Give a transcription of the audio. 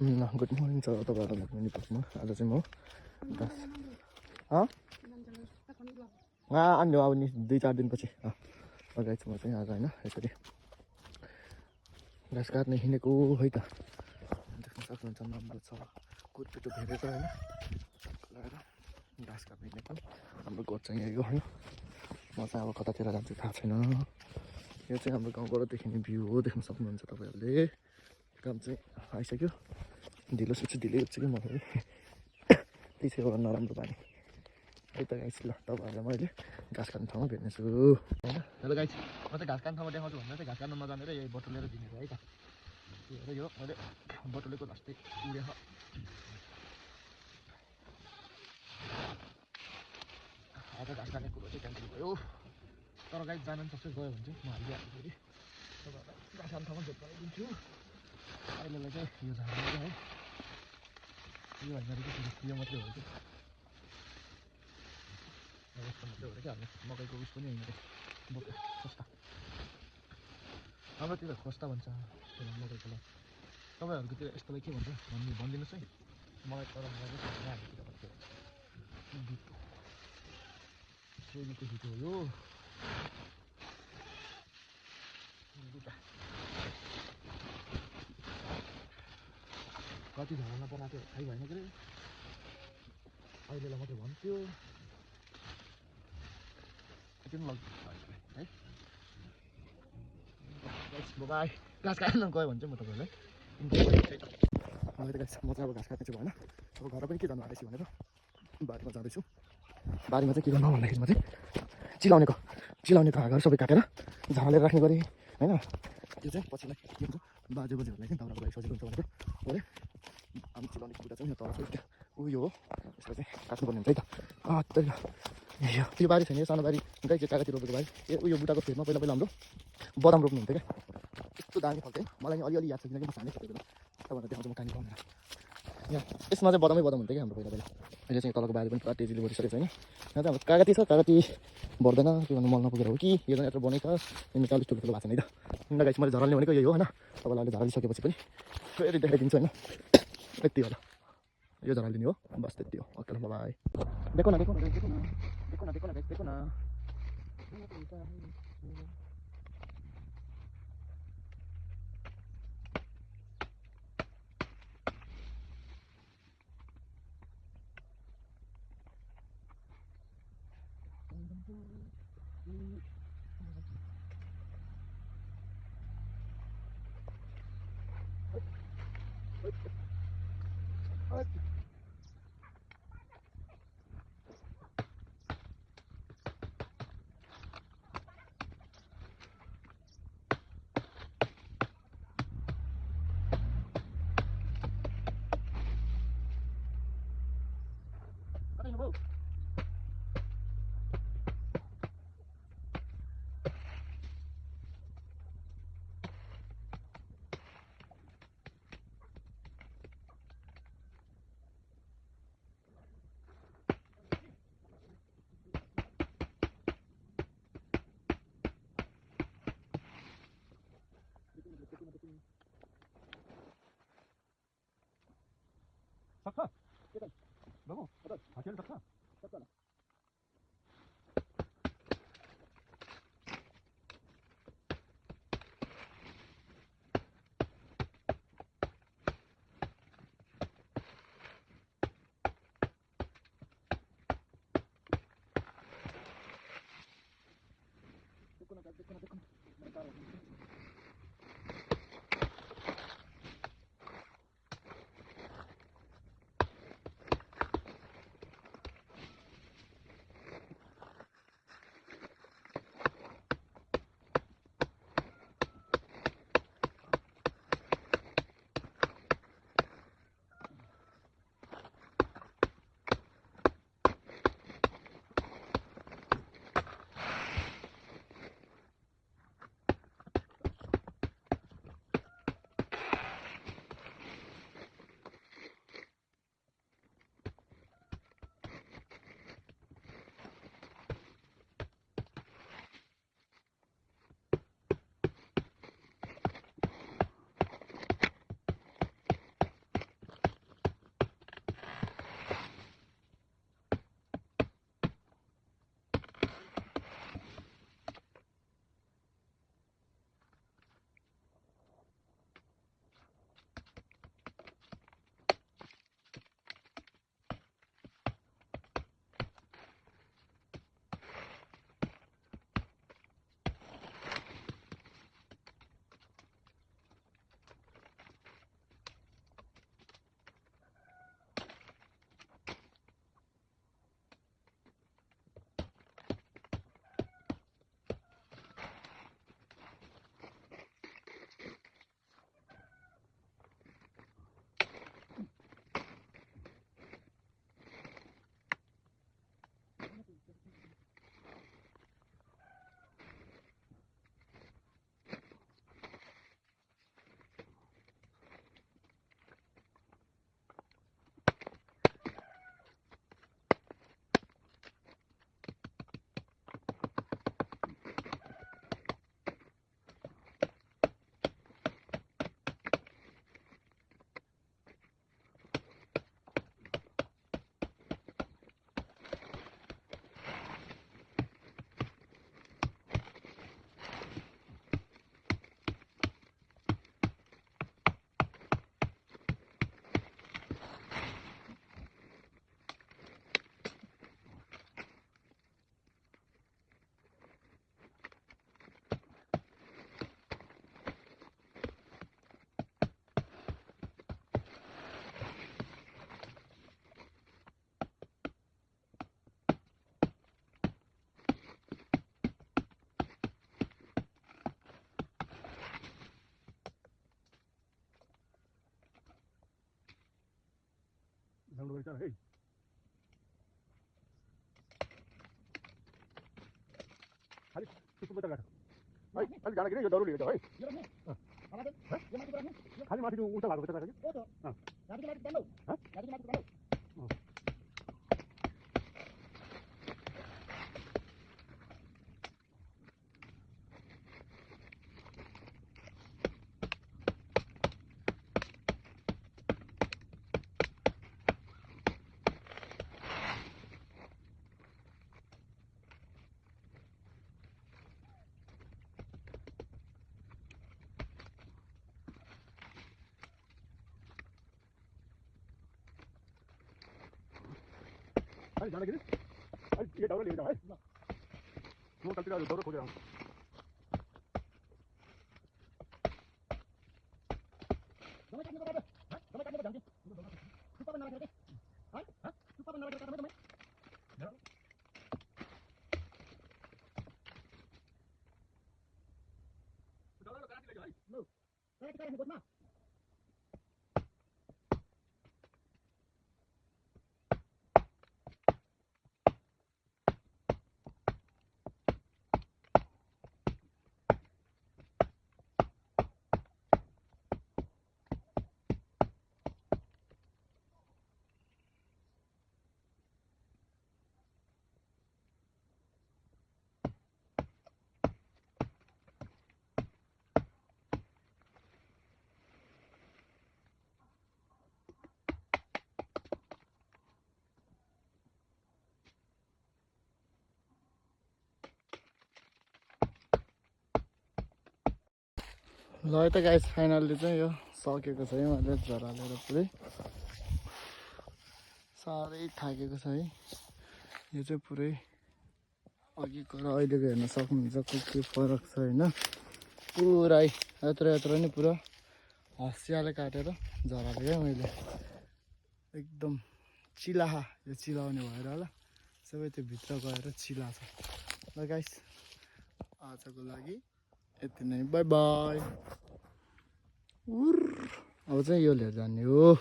Good morning छ तपाईँहरूलाई पनि भ्लगमा। आज चाहिँ म अन्य अब नि 2-4 दिनपछि लगाएको छु म चाहिँ आज होइन यसरी घाँस काट्ने हिँडेको है त। देख्न सक्नुहुन्छ राम्रो छ कुटपिटो भेरेर होइन लगाएर घाँस काट्ने हिँडेको। हाम्रो गोठ चाहिँ यही हो होइन। म चाहिँ अब कतातिर जान्छु थाहा छैन। यो चाहिँ हाम्रो गाउँबाट देखिने भ्यू हो, देख्न सक्नुहुन्छ तपाईँहरूले। काम चाहिँ आइसक्यो, ढिलो सुत्छु ढिलै उठ्छु कि मलाई त्यही चाहिँ हो नराम्रो बानी है त गाइस। ल तपाईँहरूलाई मैले घाँस काट्ने ठाउँमा भेट्नेछु होइन। हेलो गाइस, म चाहिँ घाँस काट्ने ठाउँमा देखाउँछु भन्दा चाहिँ घाँस काट्न नजानेर यही बटुलेर दिनेको है त। त्यही हो मैले बटुलेको लास्टै उडे आज घाँस काट्ने कुरो चाहिँ क्यान्सल भयो। तर गाइस जान पनि सक्छ, गयो भने चाहिँ म हालिदिइहाल्छु फेरि तपाईँहरूलाई घाँस काट्ने ठाउँमा भेट गराइदिन्छु। अहिलेलाई चाहिँ यो झार्नु है, यो होइन फेरि यो मात्रै हो कि यस्तो मात्रै हो क्या। हाम्रो मकैको उस पनि होइन बोक्यो खोस्टा, हाम्रोतिर खोस्टा भन्छ मकैकोलाई। तपाईँहरूकोतिर यस्तोलाई के भन्छ भनिदिनुहोस् है। मलाई तर हामीतिर भन्छ ढिटो, सोहीको ढिटो हो यो। कति झगडा बनाएको थाहै भएन के अरे, अहिलेलाई मात्रै भन्थ्यो किन है। बाई घाँस काट्न गयो भने चाहिँ म तपाईँहरूलाई म चाहिँ अब घाँस काट्ने चाहिँ भएन। अब घर पनि के गर्नु आएछु भनेर बारीमा जाँदैछु। बारीमा चाहिँ के गर्नु भन्दाखेरि म चाहिँ चिलाउनेको हाँगाहरू सबै काटेर झालेर राख्ने गरेँ होइन। त्यो चाहिँ पछिलाई के हुन्छ बाजे बोजूहरूलाई चाहिँ दाउराको लागि सजिलो हुन्छ भनेर गरे। हामी चिलाउने कुरा चाहिँ यहाँ तल उयो हो, यसलाई चाहिँ काट्नुपर्ने हुन्छ है त। त्यही यो त्यो बारी छैन, यो सानो बारी गाई चाहिँ काकातिर रोपेको बारी। उयो बुटाको फेदमा पहिला हाम्रो बदाम रोप्नुहुन्थ्यो क्या, यस्तो दामी फल्थ्यो है। मलाई अलिअलि याद छ किनकि म सानै थिएँ बेला। तपाईँलाई देखाउँछु म कहाँनिर भनेर। यहाँ यसमा चाहिँ बदाम हुन्थ्यो क्या हाम्रो पहिला। अहिले चाहिँ तलको बारी पनि पुरा तेजीले भरिसकेको छ होइन। यहाँ चाहिँ हाम्रो कागती छ, कागती भर्दैन के भन्नु मल नपुगेर हो कि यो चाहिँ यत्रो बनेको छ। यो 40 ठुलो भएको छैन है त। गाइस मैले झराल्ने भनेको यही हो होइन। तपाईँलाई अहिले झरालिसकेपछि पनि फेरि देखाइदिन्छु होइन। यति हो, यो झरालिदिने हो बस, त्यति हो। ओके ल बाई। देखो न देखो न देखो न देखो न देखो न देखो न। सक्छ के त बाबु अझ हटिहाल्नु सक्छ सक्छ होला। राम्रो गरेछ है खाली त्यस्तो बच्चा काट है अलि जाँदाखेरि यो डरु लिएर जाऊ है खाली माथि उल्टा भएको बच्चा काट्यो अलि जाँदाखेरि अलि यो डरु लिएर जाऊ है म कतितिर डरु खोजेर आउँछु ल है त गाइस फाइनल्ली चाहिँ यो सकेको छ है मैले झरा लिएर पुरै साह्रै थाकेको छ है यो चाहिँ पुरै अघिको र अहिलेको हेर्न सक्नुहुन्छ के फरक छ होइन पुरै यत्रो यत्रो नि पुरा हँसियाले काटेर झराले क्या मैले एकदम चिलाहा यो चिलाउने भएर होला सबै त्यो भित्र गएर चिला छ ल गाइस आजको लागि यति नै बाई बाई अब चाहिँ यो लिएर जाने हो